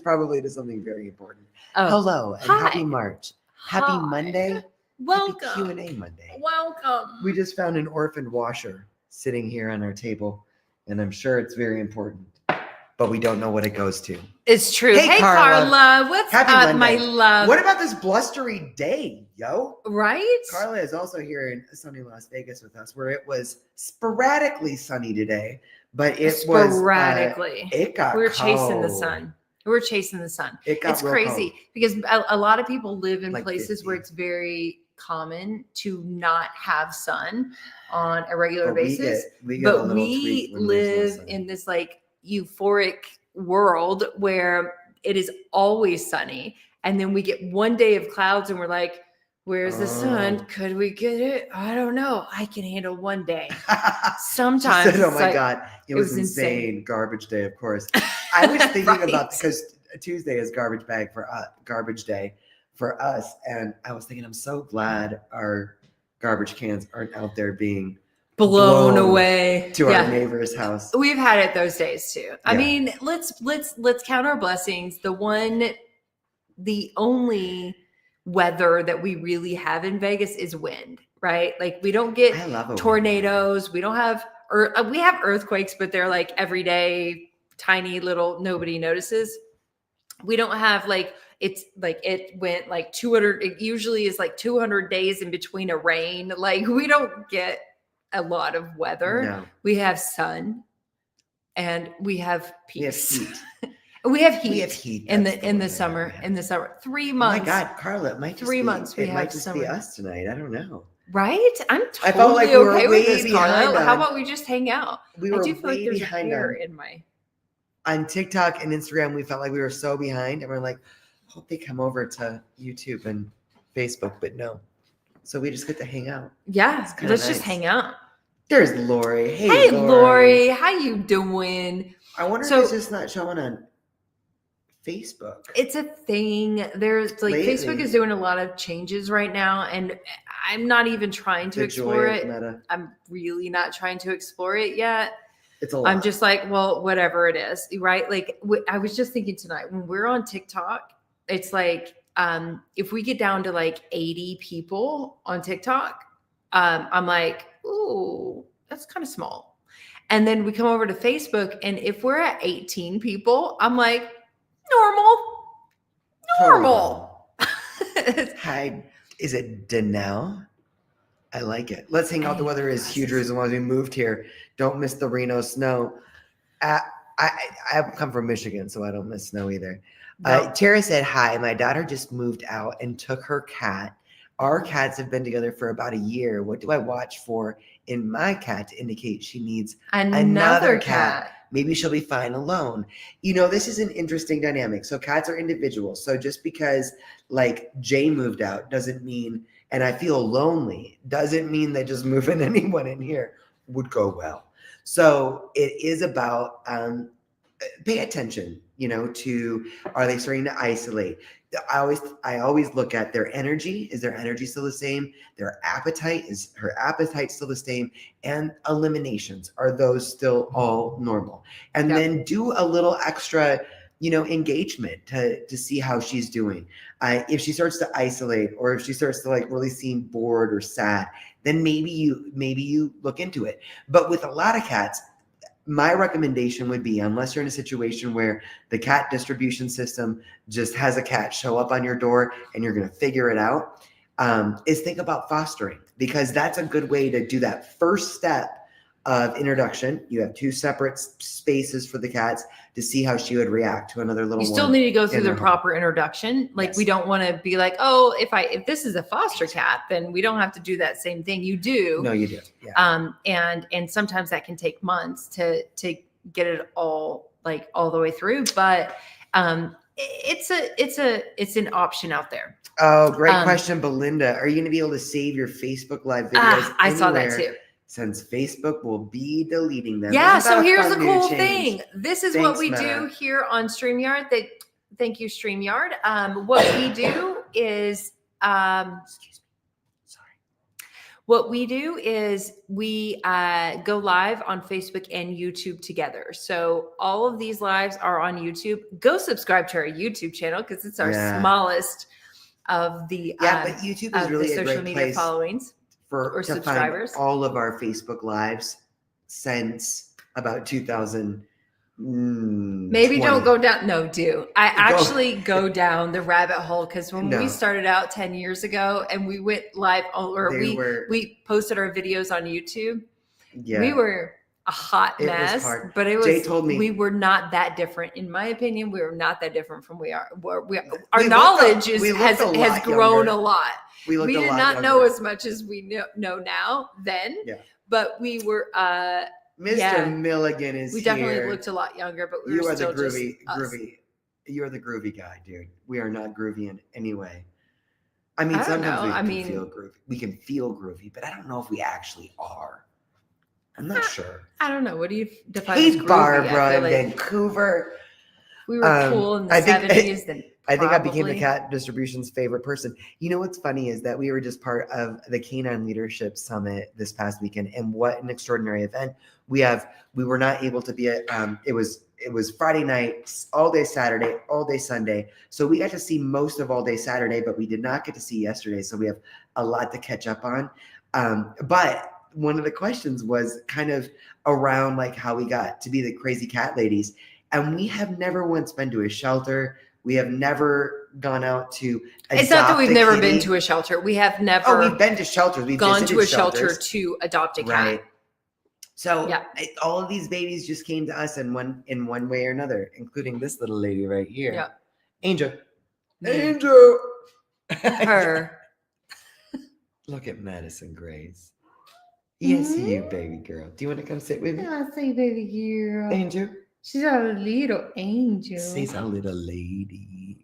probably to something very important. Oh. Hello and happy March. Happy Monday. Welcome. Happy Q&A Monday. Welcome. We just found an orphaned washer sitting here on our table, and I'm sure it's very important, but we don't know what it goes to. It's true. Hey, Carla. What's Happy up, Monday. my love? What about this blustery day, yo? Right? Carla is also here in sunny Las Vegas with us, where it was sporadically sunny today, but it sporadically. It got we were cold. chasing the sun. We're chasing the sun. It's crazy cold. because a lot of people live in Like places 50. where it's very common to not have sun on a regular But basis. we get a But little we tweak when there's no live sun. in this like euphoric world where it is always sunny. And then we get one day of clouds and we're like, where's the sun? Could we get it? I don't know. I can handle one day. Sometimes. She said, oh my God. It was insane. Garbage day, of course. I was thinking about, because Tuesday is garbage day for us. And I was thinking, I'm so glad our garbage cans aren't out there being blown away to our neighbor's house. We've had it those days too. I mean, let's count our blessings. The only weather that we really have in Vegas is wind, right? Like we don't get tornadoes. We don't have, we have earthquakes, but they're like everyday, tiny little, nobody notices. We don't have like, it's like, it went like 200, it usually is like 200 days in between a rain. Like we don't get a lot of weather. No. We have sun and we have peace. We have heat. in the summer. 3 months. Oh my God, Carla, it might just 3 be, months. It might just be us tonight. I don't know. Right? I'm totally I felt like we were okay with way this, Carla. behind How about we just hang out? We were I do feel like way there's a behind hair in my. On TikTok and Instagram, we felt like we were so behind, and we're like, hope they come over to YouTube and Facebook, but no. So we just get to hang out. Yeah, let's just hang out. There's Lori. Hey, Lori. How you doing? I wonder if it's just not showing on Facebook. It's a thing. There's like lately, Facebook is doing a lot of changes right now, and I'm not even trying to explore it. I'm really not trying to explore it yet. It's a lot. I'm just like, well, whatever it is, right? Like I was just thinking tonight when we're on TikTok, it's like if we get down to like 80 people on TikTok, I'm like, ooh, that's kind of small. And then we come over to Facebook, and if we're at 18 people, I'm like, normal. Hi, is it Danelle? I like it. Let's hang out. The weather is huge as long as we moved here. Don't miss the Reno snow. I come from Michigan, so I don't miss snow either. No. Tara said, hi, my daughter just moved out and took her cat. Our cats have been together for about a year. What do I watch for in my cat to indicate she needs another cat? Maybe she'll be fine alone. You know, this is an interesting dynamic. So cats are individuals. So just because like Jay moved out doesn't mean, and I feel lonely, doesn't mean that just moving anyone in here would go well. So it is about pay attention, you know, to, are they starting to isolate? I always look at their energy. Is their energy still the same? Their appetite, is her appetite still the same? And eliminations, are those still all normal? And then do a little extra, you know, engagement to see how she's doing. If she starts to isolate, or if she starts to like really seem bored or sad, then maybe you look into it. But with a lot of cats, my recommendation would be, unless you're in a situation where the cat distribution system just has a cat show up on your door and you're going to figure it out, is think about fostering, because that's a good way to do that first step of introduction. You have 2 separate spaces for the cats to see how she would react to another little one. You still need to go through the proper introduction. Like we don't want to be like, oh, if this is a foster cat, then we don't have to do that same thing. You do. No, you do. Yeah. And sometimes that can take months to get it all the way through. But it's an option out there. Oh, great question, Belinda. Are you going to be able to save your Facebook Live videos? I saw that too. Since Facebook will be deleting them. Yeah, so here's the cool thing. This is what we do here on StreamYard. Thank you, StreamYard. What we do is, What we do is we go live on Facebook and YouTube together. So all of these lives are on YouTube. Go subscribe to our YouTube channel because it's our smallest of the but YouTube is really the a social great media place followings or to subscribers. find all of our Facebook lives since about 2000. Maybe 20. don't go down. No, do. I actually go down the rabbit hole because when we started out 10 years ago and we went live or we posted our videos on YouTube, we were a hot mess. But it was Jay told me we were not that different. In my opinion, we were not that different from our knowledge has grown a lot. We did not know as much as we know now then. Yeah. But we were Mr. Milligan is we here. definitely looked a lot younger, but we were still groovy. You're the groovy guy, dude. We are not groovy in any way. I mean, sometimes we can feel groovy. We can feel groovy, but I don't know if we actually are. I'm not sure. I don't know. What do you define as groovy? Barbara in Vancouver. We were cool in the 70s. Then I think I became the Cat Distribution's favorite person. You know what's funny is that we were just part of the Canine Leadership Summit this past weekend, and what an extraordinary event. We were not able to be at. It was Friday night, all day Saturday, all day Sunday. So we got to see most of all day Saturday, but we did not get to see yesterday. So we have a lot to catch up on. But one of the questions was kind of around like how we got to be the crazy cat ladies, and we have never once been to a shelter. We have never gone out to adopt. It's not that we've never been to a shelter. We have never. Oh, we've been to shelters. We've gone to a shelter to adopt a cat. Right. So all of these babies just came to us in one way or another, including this little lady right here. Yeah. Angel. Angel. Her. Look at Madison Grace. Yes, you baby girl. Do you want to come sit with me? I say baby girl. Angel. She's a little angel. She's a little lady.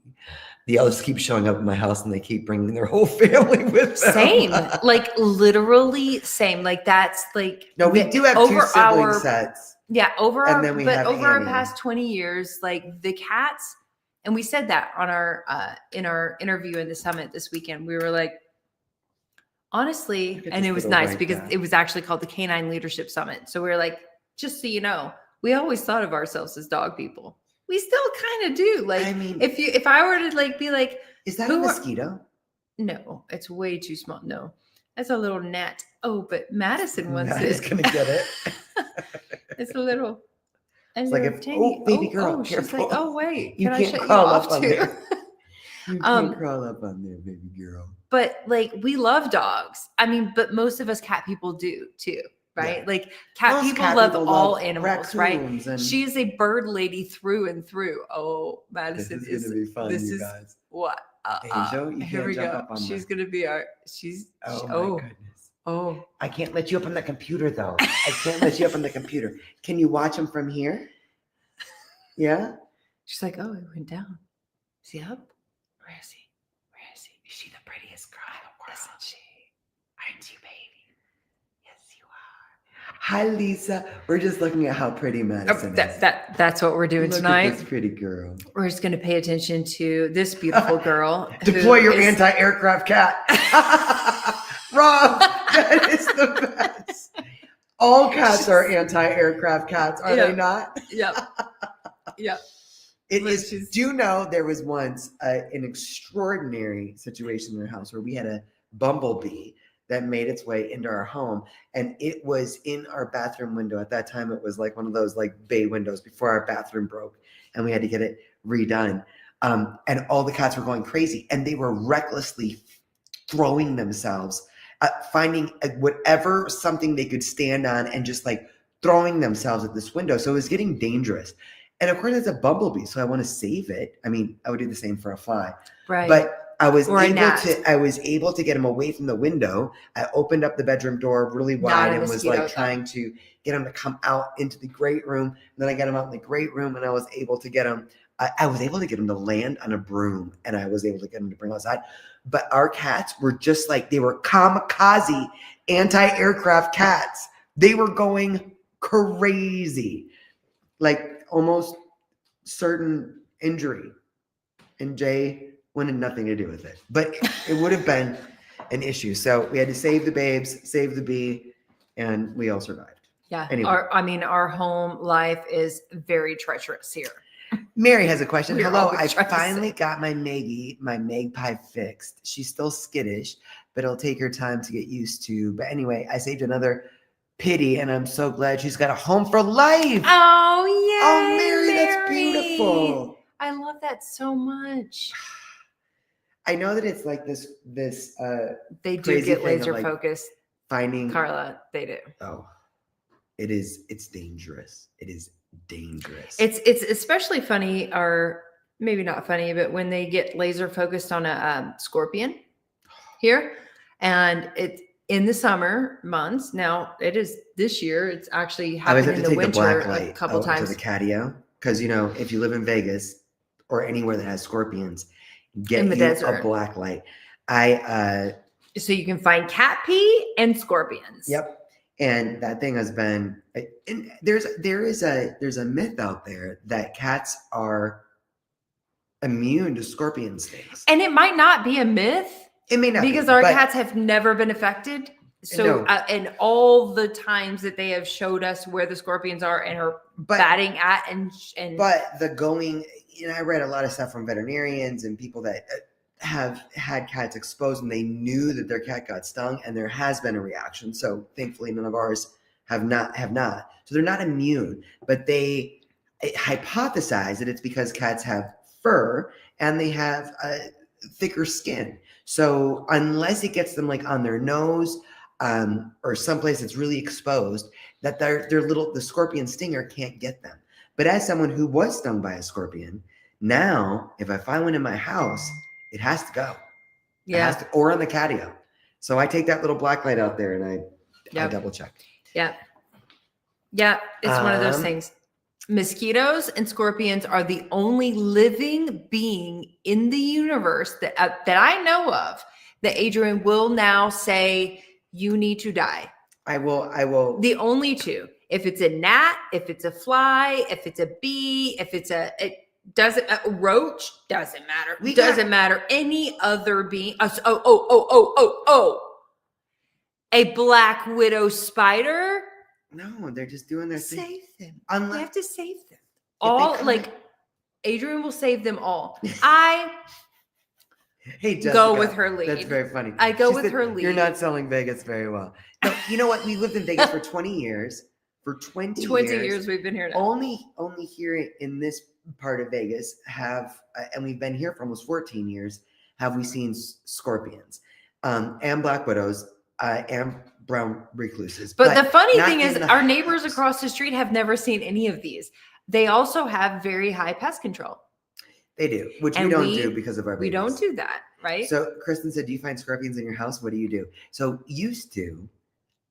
The others keep showing up at my house and they keep bringing their whole family with them. Same. Like literally same. Like that's like. No, we do have two sibling sets. Yeah. Over our past 20 years, like the cats, and we said that on our in our interview in the summit this weekend, we were like, honestly, and it was nice because it was actually called the Canine Leadership Summit. So we were like, just so you know, we always thought of ourselves as dog people. We still kind of do. Like, I mean, if I were to like be like, is that a mosquito? No, it's way too small. No, that's a little gnat. Oh, but Madison wants it. Is gonna get it. It's a little. It's like a baby girl. She's like, oh wait, you can't crawl up on there. You can't crawl up on there, baby girl. But like, we love dogs. I mean, but most of us cat people do too. Right? Yeah. Like cat people love all animals, right? She is a bird lady through and through. Oh, Madison is gonna be fun, you guys. What? Angel, here we go. She's gonna be our my goodness. Oh. I can't let you up on the computer though. I can't let you up on the computer. Can you watch him from here? Yeah? She's like, oh, it went down. Is he up? Where is he? Where is he? Is she the prettiest girl in the world? Isn't she? Aren't you, baby? Hi, Lisa. We're just looking at how pretty Madison is. That's what we're doing tonight. Look at this pretty girl. We're just going to pay attention to this beautiful girl. Deploy your anti-aircraft cat. Rob, that is the best. All cats are anti-aircraft cats, are they not? Yep. Yep. It is. Do you know there was once an extraordinary situation in our house where we had a bumblebee that made its way into our home, and it was in our bathroom window. At that time, it was like one of those like bay windows before our bathroom broke, and we had to get it redone. And all the cats were going crazy, and they were recklessly throwing themselves, finding whatever something they could stand on, and just like throwing themselves at this window. So it was getting dangerous. And of course, it's a bumblebee, so I want to save it. I mean, I would do the same for a fly, right? But I was able to get him away from the window. I opened up the bedroom door really wide and was like trying to get him to come out into the great room. And then I got him out in the great room, and I was able to get him. I was able to get him to land on a broom, and I was able to get him to bring him outside. But our cats were just like, they were kamikaze anti-aircraft cats. They were going crazy, like almost certain injury. And Jay wanted nothing to do with it, but it would have been an issue. So we had to save the babes, save the bee, and we all survived. Yeah. Anyway. Our home life is very treacherous here. Mary has a question. We're Hello, always I trying to finally save. got my magpie fixed. She's still skittish, but it'll take her time to get used to. But anyway, I saved another pitty, and I'm so glad she's got a home for life. Oh, yay, Oh, Mary, that's beautiful. I love that so much. I know that it's like this They do crazy get thing of, laser like, focused, finding. Carla. They do. Oh, it's dangerous. It is dangerous. It's especially funny, or maybe not funny, but when they get laser focused on a scorpion here, and it's in the summer months. Now it is this year. It's actually I always happened have in to the take the winter Blacklight a couple out times. to the catio because if you live in Vegas or anywhere that has scorpions, get In the you desert. a Blacklight. So you can find cat pee and scorpions. Yep. And that thing has been. And there's a myth out there that cats are immune to scorpion stings. And it might not be a myth. It may not because be, our but cats have never been affected. So, No. And all the times that they have showed us where the scorpions are and are batting at and But the going, I read a lot of stuff from veterinarians and people that have had cats exposed and they knew that their cat got stung, and there has been a reaction. So thankfully, none of ours have not. So they're not immune, but they hypothesize that it's because cats have fur and they have thicker skin. So unless it gets them like on their nose or someplace that's really exposed, that the scorpion stinger can't get them. But as someone who was stung by a scorpion, now if I find one in my house, it has to go. yeah, It has to, or on the catio. So I take that little Blacklight out there and I double check. Yeah, it's one of those things. Mosquitoes and scorpions are the only living being in the universe that I know of that Adrian will now say you need to die. I will. The only two. If it's a gnat, if it's a fly, if it's a bee, if it's a roach, doesn't matter. Doesn't matter. Any other being. A black widow spider. No, they're just doing their thing. Save them. Unless, You have to save them. Adrian will save them all. I Hey, Jessica, go with her lead. That's very funny. I go She with said, her lead. You're not selling Vegas very well. No, you know what? We lived in Vegas for 20 years. For 20 years we've been here now. Only here in this part of Vegas and we've been here for almost 14 years, have we seen scorpions and black widows and brown recluses. But the funny thing is our house. neighbors across the street have never seen any of these. They also have very high pest control. They do, which And we don't do because of our babies. We don't do that, right? So Kristen said, do you find scorpions in your house? What do you do? So used to,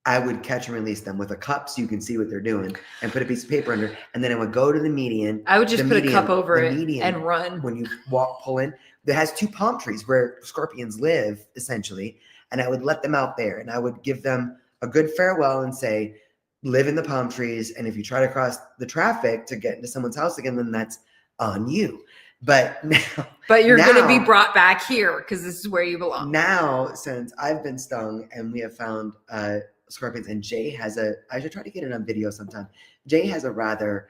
I would catch and release them with a cup so you can see what they're doing and put a piece of paper under, and then I would go to the median. I would just put a cup over it and run. When you pull in, that has two palm trees where scorpions live, essentially, and I would let them out there, and I would give them a good farewell and say, live in the palm trees, and if you try to cross the traffic to get into someone's house again, then that's on you. But you're going to be brought back here because this is where you belong. Now, since I've been stung and we have found scorpions, and Jay has I should try to get it on video sometime. Jay has a rather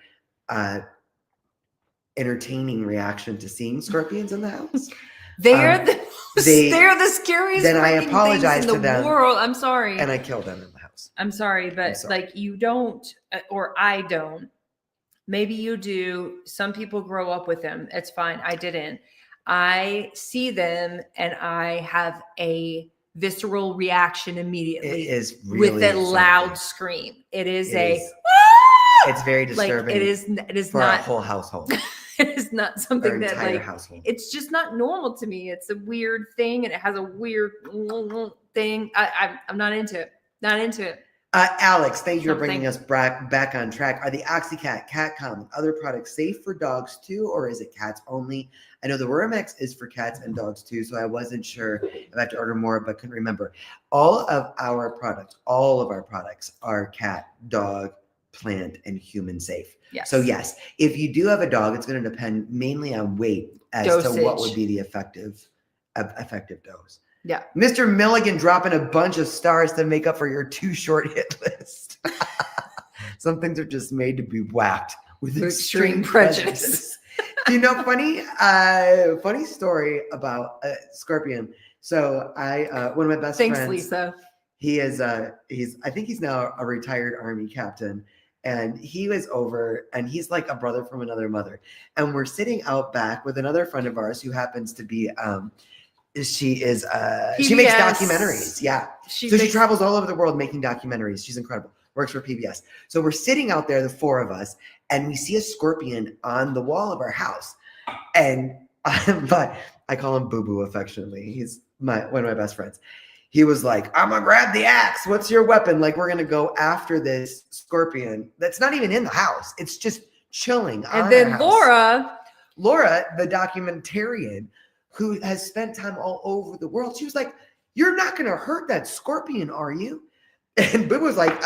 entertaining reaction to seeing scorpions in the house. They're they're the scariest. Then I apologize in the to them. World. I'm sorry. And I kill them in the house. I'm sorry, but like you don't, or I don't. Maybe you do. Some people grow up with them. It's fine. I didn't. I see them and I have a visceral reaction immediately. It is really with a loud scream. It's very disturbing. Like it is for not our whole household. It is not something that like household. It's just not normal to me. It's a weird thing and it has a weird thing. I'm not into it. Not into it. Alex, thank you for bringing us back on track. Are the OxyCat, CatCom, and other products safe for dogs too, or is it cats only? I know the Wormex is for cats and dogs too, so I wasn't sure if I have to order more, but couldn't remember. All of our products are cat, dog, plant, and human safe. Yes. So yes, if you do have a dog, it's going to depend mainly on weight as to what would be the effective dose. Yeah. Mr. Milligan dropping a bunch of stars to make up for your too short hit list. Some things are just made to be whacked with extreme prejudice. Do you know funny story about Scorpion? So one of my best Thanks, friends, Lisa. he is I think he's now a retired Army captain, and he was over, and he's like a brother from another mother, and we're sitting out back with another friend of ours who happens to be she makes documentaries. Yeah. She travels all over the world making documentaries. She's incredible. Works for PBS. So we're sitting out there, the four of us, and we see a scorpion on the wall of our house. And but I call him Boo Boo affectionately. He's one of my best friends. He was like, I'm gonna grab the axe. What's your weapon? Like, we're gonna go after this scorpion that's not even in the house. It's just chilling. And then Laura, the documentarian who has spent time all over the world, she was like, you're not gonna hurt that scorpion, are you? And Boo was like,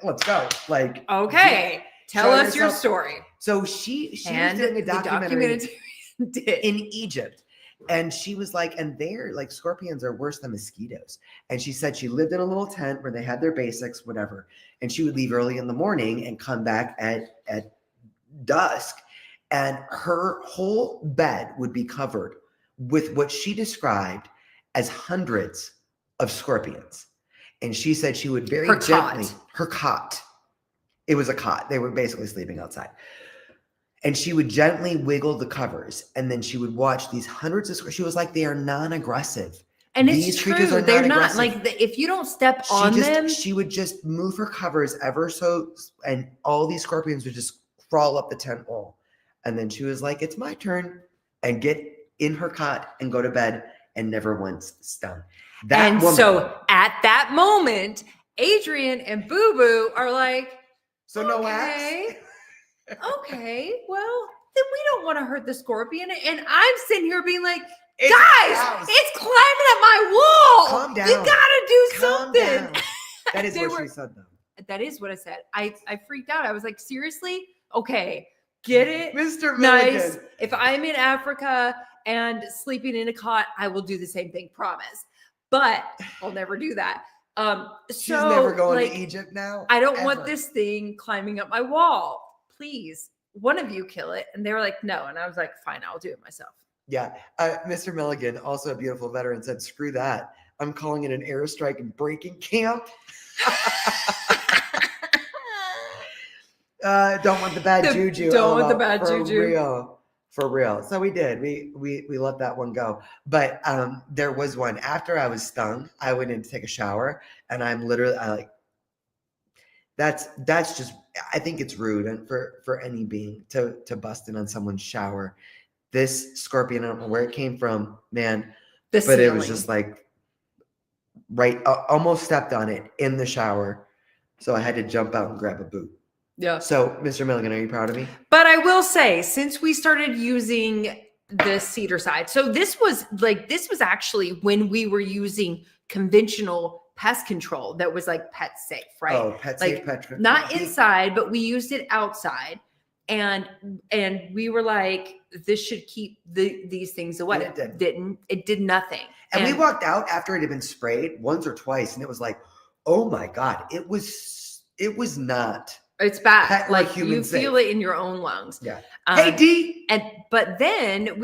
let's go. Like, okay, tell us your story. So she was doing a documentary in Egypt. And she was like, and they're like, scorpions are worse than mosquitoes. And she said she lived in a little tent where they had their basics, whatever. And she would leave early in the morning and come back at dusk. And her whole bed would be covered with what she described as hundreds of scorpions. And she said she would very gently, her cot. It was a cot. They were basically sleeping outside. And she would gently wiggle the covers. And then she would watch these hundreds of scorpions. She was like, they are non-aggressive. And it's true. They're not like, if you don't step on them. She would just move her covers ever so, and all these scorpions would just crawl up the tent wall. And then she was like, it's my turn, and get in her cot and go to bed, and never once stung. So at that moment, Adrian and Boo Boo are like, so no axe? Okay, well, then we don't want to hurt the scorpion. And I'm sitting here being like, guys, it's climbing up my wall. Calm down. You gotta do something. Down. That is what she said, though. That is what I said. I freaked out. I was like, seriously? Okay, get it? Mr. Milligan. Nice. If I'm in Africa and sleeping in a cot, I will do the same thing, promise. But I'll never do that. She's never going to Egypt now. I don't want this thing climbing up my wall. Please, one of you kill it. And they were like, no. And I was like, fine, I'll do it myself. Yeah. Mr. Milligan, also a beautiful veteran, said, screw that. I'm calling it an airstrike and breaking camp. Don't want the bad juju. Don't want the bad juju. For real. So we did. We let that one go. But there was one after I was stung. I went in to take a shower, and I'm literally that's just, I think it's rude and for any being to bust in on someone's shower. This scorpion, I don't know where it came from, man. But it was just like almost stepped on it in the shower. So I had to jump out and grab a boot. Yeah. So, Mr. Milligan, are you proud of me? But I will say, since we started using the cedar side, so this was actually when we were using conventional pest control that was like pet safe, right? Oh, pet safe, not inside, but we used it outside, and we were like, this should keep these things away. And it didn't. It did nothing. And we walked out after it had been sprayed once or twice, and it was like, oh my God, it was not. It's bad. Like you feel it in your own lungs. Yeah. Hey D. But then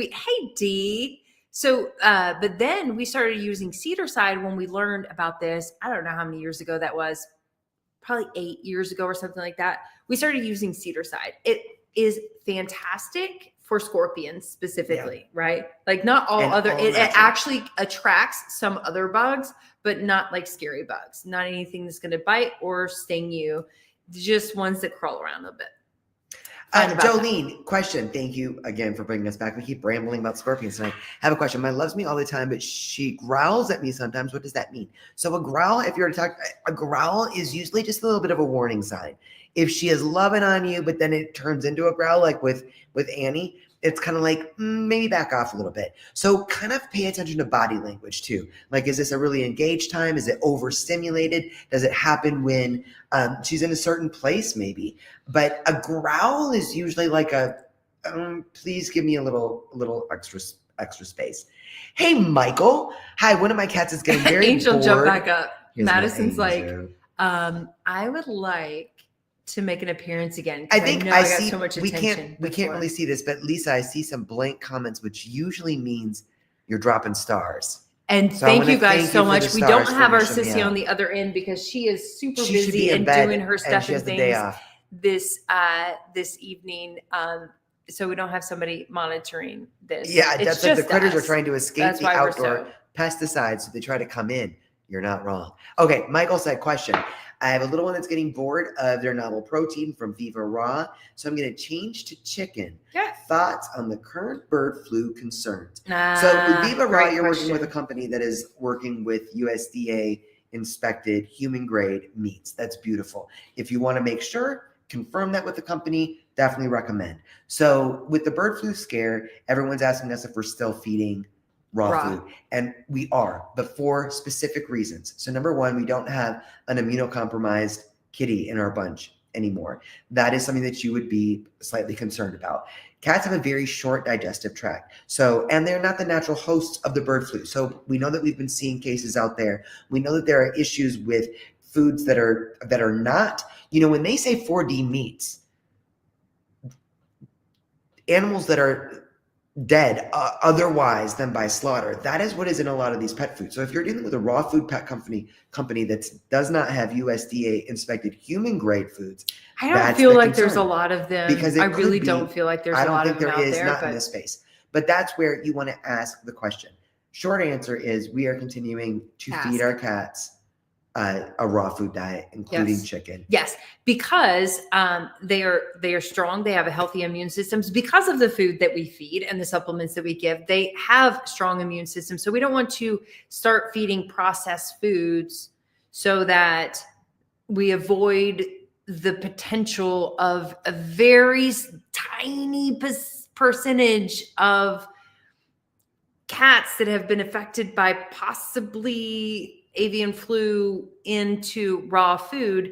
So, but then we started using cedar side when we learned about this. I don't know how many years ago that was. Probably 8 years ago or something like that. We started using cedar side. It is fantastic for scorpions specifically, right? Like not all it actually attracts some other bugs, but not like scary bugs. Not anything that's going to bite or sting you. Just ones that crawl around a bit. Jolene, question. Thank you again for bringing us back. We keep rambling about scorpions tonight. I have a question. Mine loves me all the time, but she growls at me sometimes. What does that mean? So a growl, if you're to talk, a growl is usually just a little bit of a warning sign. If she is loving on you, but then it turns into a growl, like with Annie, it's kind of like, maybe back off a little bit. So kind of pay attention to body language too. Like, is this a really engaged time? Is it overstimulated? Does it happen when she's in a certain place maybe? But a growl is usually like a, please give me a little extra space. Hey, Michael. Hi, one of my cats is getting very Angel, bored. jump back up. Here's my Madison's like, Angel. I would like to make an appearance again. 'Cause I think know I got see. so much we attention. can't really see this, but Lisa, I see some blank comments, which usually means you're dropping stars. And So I thank wanna you guys thank so you for much. the We don't stars have for our wishing me sissy out. on the other end because she is super She should be busy in and bed doing her and stuff she has and the day things off. this evening. So we don't have somebody monitoring this. Yeah, It's that's like the just critters are us. trying to escape That's the why we're outdoor pesticides, so they try to come in. You're not wrong. Okay, Michael said, question. I have a little one that's getting bored of their novel protein from Viva Raw, so I'm going to change to chicken. Yeah. Thoughts on the current bird flu concerns? So with Viva Raw, you're working with a company that is working with USDA inspected human grade meats. That's beautiful. If you want to make sure, confirm that with the company, definitely recommend. So with the bird flu scare, everyone's asking us if we're still feeding raw food. And we are, but for specific reasons. So number one, we don't have an immunocompromised kitty in our bunch anymore. That is something that you would be slightly concerned about. Cats have a very short digestive tract. So, and they're not the natural hosts of the bird flu. So we know that we've been seeing cases out there. We know that there are issues with foods that are not, when they say 4D meats, animals that are dead otherwise than by slaughter. That is what is in a lot of these pet foods. So if you're dealing with a raw food pet company that does not have USDA inspected human grade foods, I don't feel like there's a lot of them. Because I really don't feel like there's a lot of them out there. I don't think there is, not in this space. But that's where you want to ask the question. Short answer is we are continuing to feed our cats a raw food diet, including chicken. Yes, because they are strong. They have a healthy immune systems because of the food that we feed and the supplements that we give. They have strong immune systems. So we don't want to start feeding processed foods so that we avoid the potential of a very tiny percentage of cats that have been affected by possibly avian flu into raw food.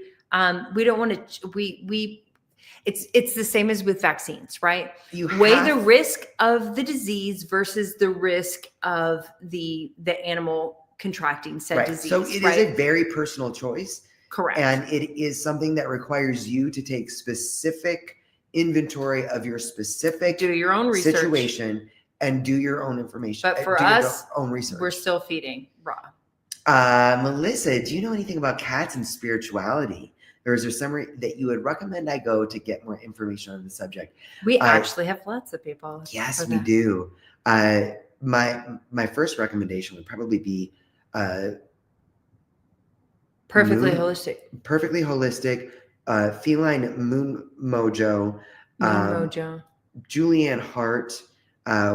We don't want to, it's the same as with vaccines, right? You weigh the risk of the disease versus the risk of the animal contracting said disease. So it is a very personal choice. Correct. And it is something that requires you to take specific inventory of your specific do your own research situation and do your own information. But for us, own research. We're still feeding raw. Melissa, do you know anything about cats and spirituality? Or is there somewhere that you would recommend I go to get more information on the subject? We actually have lots of people. Yes, we do. My first recommendation would probably be Perfectly holistic. Feline Moon Mojo. Julianne Hart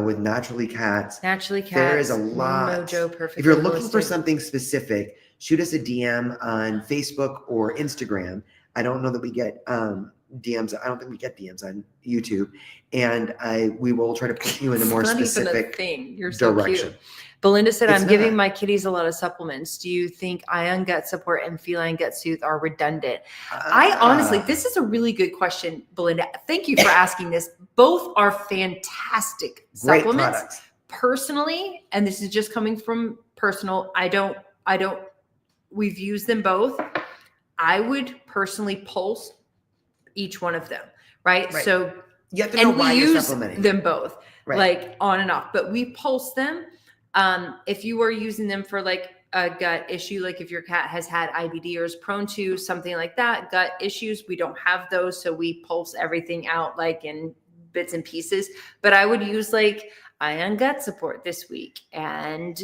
with Naturally Cats. There is a lot. Mojo, Perfectly if you're looking holistic. for something specific, shoot us a DM on Facebook or Instagram. I don't know that we get DMs. I don't think we get DMs on YouTube. And we will try to put you in a more specific You're so direction. Cute. Belinda said, I'm giving my kitties a lot of supplements. Do you think ion gut support and feline gut soothe are redundant? I honestly, this is a really good question, Belinda. Thank you for asking this. Both are fantastic supplements. Products. Personally, and this is just coming from personal, we've used them both. I would personally pulse each one of them, right? So you have to know why you're supplementing them both, like on and off, but we pulse them. If you are using them for like a gut issue, like if your cat has had IBD or is prone to something like that, gut issues, we don't have those. So we pulse everything out like in bits and pieces, but I would use like ion gut support this week and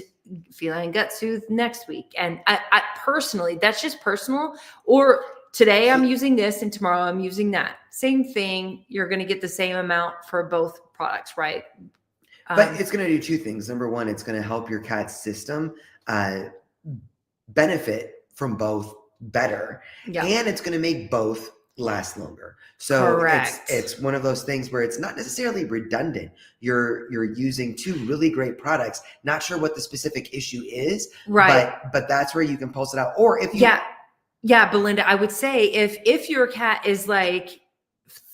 feline gut soothe next week. And I personally, that's just personal. Or today I'm using this and tomorrow I'm using that. Same thing. You're going to get the same amount for both products, right? But it's going to do two things. Number one, it's going to help your cat's system benefit from both better. Yeah. And it's going to make both last longer. So it's one of those things where it's not necessarily redundant. You're using two really great products, not sure what the specific issue is, but that's where you can pulse it out. Or if you Yeah, Belinda, I would say if your cat is like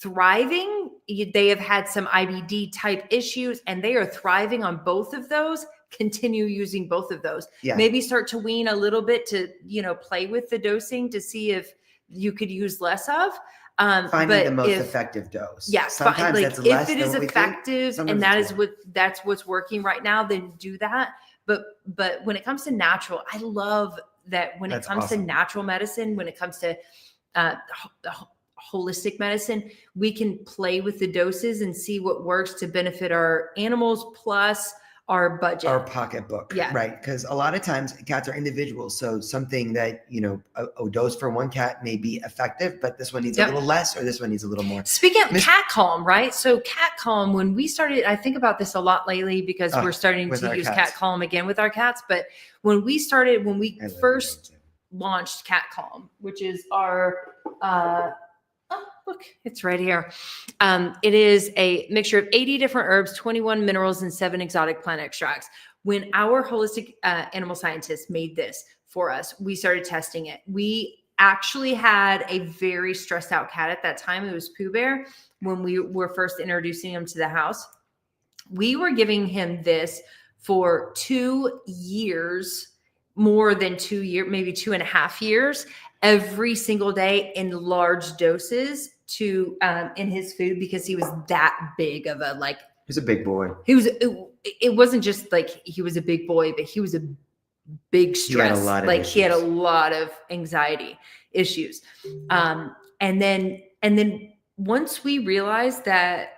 thriving they have had some IBD type issues and they are thriving on both of those. Continue using both of those. Yeah. Maybe start to wean a little bit to, play with the dosing to see if you could use less of. Finding the most effective dose. Yeah. Sometimes like that's less if it is than effective Sometimes and that it's is that's what's working right now, then do that. But when it comes to natural, I love that when That's it comes awesome. to natural medicine, when it comes to holistic medicine, we can play with the doses and see what works to benefit our animals plus our budget, our pocketbook. Yeah. Right. Because a lot of times cats are individuals. So something that, a dose for one cat may be effective, but this one needs a little less or this one needs a little more. Speaking of Cat Calm, right? So Cat Calm, when we started, I think about this a lot lately because we're starting to use Cat Calm again with our cats. But when we first launched Cat Calm, which is our, look, it's right here. It is a mixture of 80 different herbs, 21 minerals, and 7 exotic plant extracts. When our holistic animal scientists made this for us, we started testing it. We actually had a very stressed out cat at that time. It was Pooh Bear. When we were first introducing him to the house, we were giving him this for 2 years, more than 2 years, maybe 2.5 years, every single day in large doses to in his food because he was that big of a he's a big boy. It wasn't just like he was a big boy, but he was a big stress. He had a lot of anxiety issues. And then once we realized that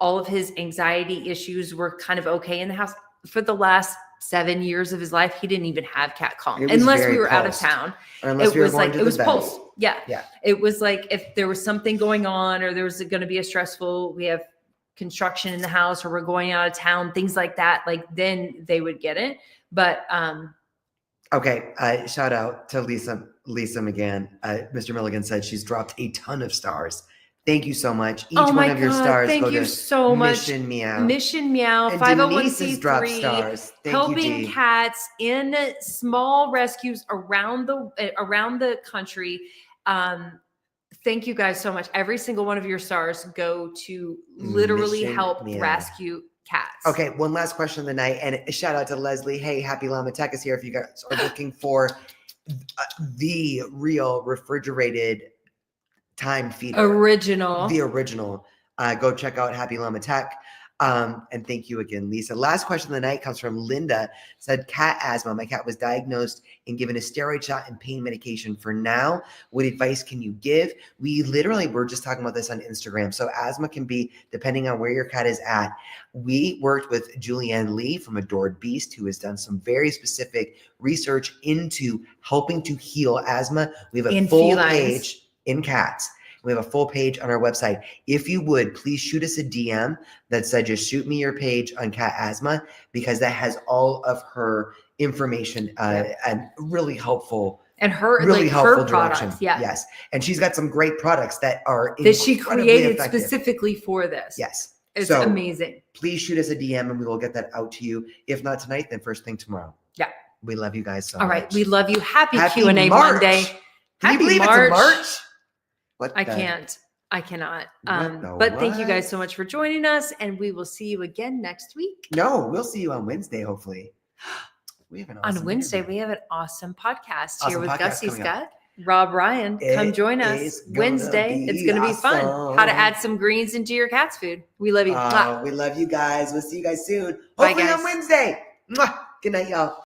all of his anxiety issues were kind of okay in the house, for the last 7 years of his life, he didn't even have Cat Calm unless we were out of town. Or unless we were going to the vet. Pulsed. Yeah. It was like if there was something going on or there was going to be we have construction in the house or we're going out of town, things like that, then they would get it. But okay, shout out to Lisa McGann. Mr. Milligan said she's dropped a ton of stars. Thank you so much. Each one of your stars thank you so much. Mission Meow. Mission Meow, and 501c3, helping you, cats in small rescues around the country. Thank you guys so much. Every single one of your stars go to literally help rescue cats. Okay, one last question of the night, and a shout out to Leslie. Hey, Happy Llama Tech is here. If you guys are looking for the real refrigerated time feeder, the original, go check out Happy Llama Tech. And thank you again, Lisa. Last question of the night comes from Linda. Said, cat asthma. My cat was diagnosed and given a steroid shot and pain medication for now. What advice can you give? We literally were just talking about this on Instagram. So asthma can be, depending on where your cat is at. We worked with Julianne Lee from Adored Beast, who has done some very specific research into helping to heal asthma. We have a full page in cats. We have a full page on our website. If you would, please shoot us a DM that said, just shoot me your page on cat asthma, because that has all of her information and really helpful. And her products. Yeah. Yes. And she's got some great products that are that she created effective. Specifically for this. Yes. It's amazing. Please shoot us a DM and we will get that out to you. If not tonight, then first thing tomorrow. Yeah. We love you guys so much. All right. We love you. Happy Q&A Monday. Can you believe it's March? I cannot. But thank you guys so much for joining us, and we will see you again next week. No, we'll see you on Wednesday, hopefully. We have an awesome on Wednesday, we have an awesome podcast here with Gussie Scott. Rob Ryan, come join us Wednesday. It's going to be fun. How to add some greens into your cat's food. We love you. We love you guys. We'll see you guys soon. Bye, Hopefully guys. on Wednesday. Good night, y'all.